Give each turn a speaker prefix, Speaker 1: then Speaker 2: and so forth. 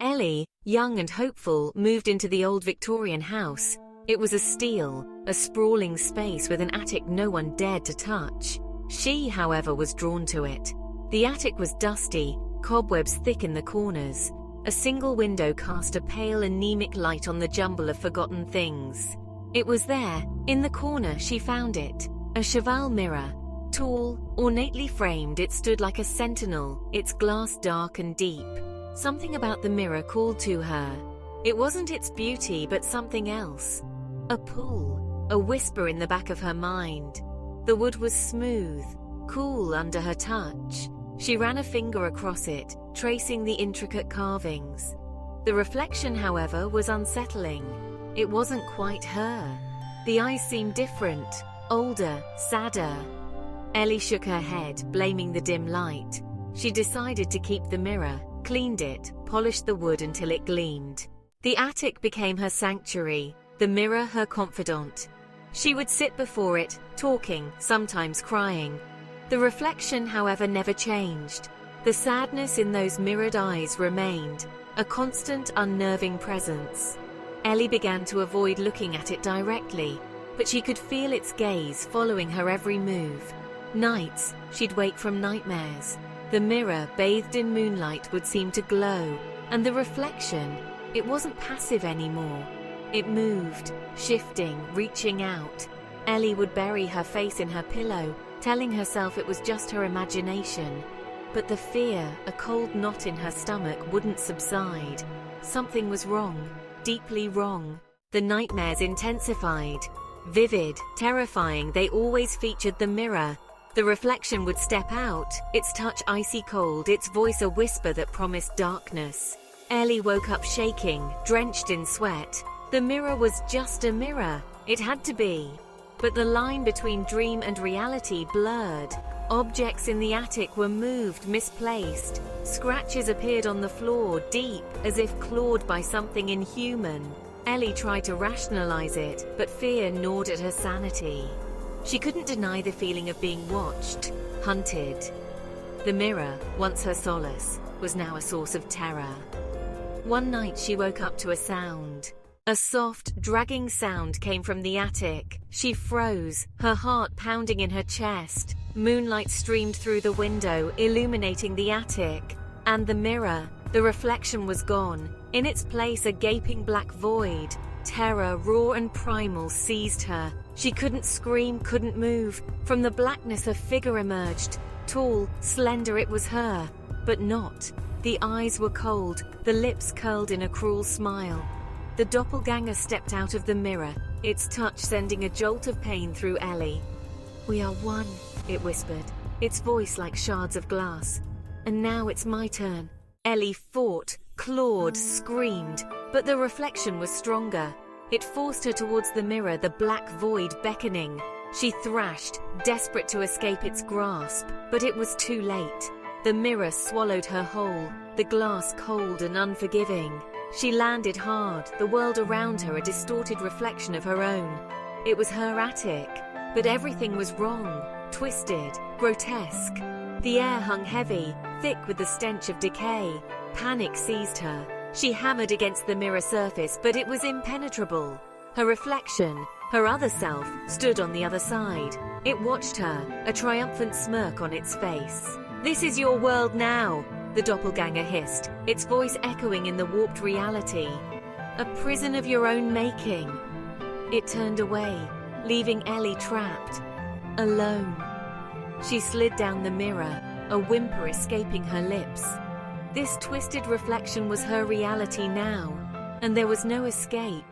Speaker 1: Ellie, young and hopeful, moved into the old Victorian house. It was a sprawling space with an attic no one dared to touch. She, however, was drawn to it. The attic was dusty, cobwebs thick in the corners. A single window cast a pale anemic light on the jumble of forgotten things. It was there, in the corner she found it. A cheval mirror. Tall, ornately framed, it stood like a sentinel, its glass dark and deep. Something about the mirror called to her. It wasn't its beauty, but something else. A pull, a whisper in the back of her mind. The wood was smooth, cool under her touch. She ran a finger across it, tracing the intricate carvings. The reflection, however, was unsettling. It wasn't quite her. The eyes seemed different, older, sadder. Ellie shook her head, blaming the dim light. She decided to keep the mirror, cleaned it, polished the wood until it gleamed. The attic became her sanctuary, the mirror her confidant. She would sit before it, talking, sometimes crying. The reflection, however, never changed. The sadness in those mirrored eyes remained, a constant, unnerving presence. Ellie began to avoid looking at it directly, but she could feel its gaze following her every move. Nights, she'd wake from nightmares. The mirror, bathed in moonlight, would seem to glow, and the reflection, it wasn't passive anymore. It moved, shifting, reaching out. Ellie would bury her face in her pillow, telling herself it was just her imagination. But the fear, a cold knot in her stomach, wouldn't subside. Something was wrong, deeply wrong. The nightmares intensified. Vivid, terrifying, they always featured the mirror. The reflection would step out, its touch icy cold, its voice a whisper that promised darkness. Ellie woke up shaking, drenched in sweat. The mirror was just a mirror. It had to be. But the line between dream and reality blurred. Objects in the attic were moved, misplaced. Scratches appeared on the floor, deep, as if clawed by something inhuman. Ellie tried to rationalize it, but fear gnawed at her sanity. She couldn't deny the feeling of being watched, hunted. The mirror, once her solace, was now a source of terror. One night she woke up to a sound. A soft, dragging sound came from the attic. She froze, her heart pounding in her chest. Moonlight streamed through the window, illuminating the attic. And the mirror, the reflection was gone. In its place, a gaping black void. Terror, raw and primal, seized her. She couldn't scream, couldn't move. From the blackness, a figure emerged. Tall, slender, it was her. But not. The eyes were cold, the lips curled in a cruel smile. The doppelganger stepped out of the mirror, its touch sending a jolt of pain through Ellie. "We are one," it whispered, its voice like shards of glass. "And now it's my turn." Ellie fought, clawed, screamed, but the reflection was stronger. It forced her towards the mirror, the black void beckoning. She thrashed, desperate to escape its grasp, but it was too late. The mirror swallowed her whole, the glass cold and unforgiving. She landed hard, the world around her a distorted reflection of her own. It was her attic, but everything was wrong, twisted, grotesque. The air hung heavy, thick with the stench of decay. Panic seized her. She hammered against the mirror surface, but it was impenetrable. Her reflection, her other self, stood on the other side. It watched her, a triumphant smirk on its face. "This is your world now," the doppelganger hissed, its voice echoing in the warped reality. "A prison of your own making." It turned away, leaving Ellie trapped, alone. She slid down the mirror, a whimper escaping her lips. This twisted reflection was her reality now, and there was no escape.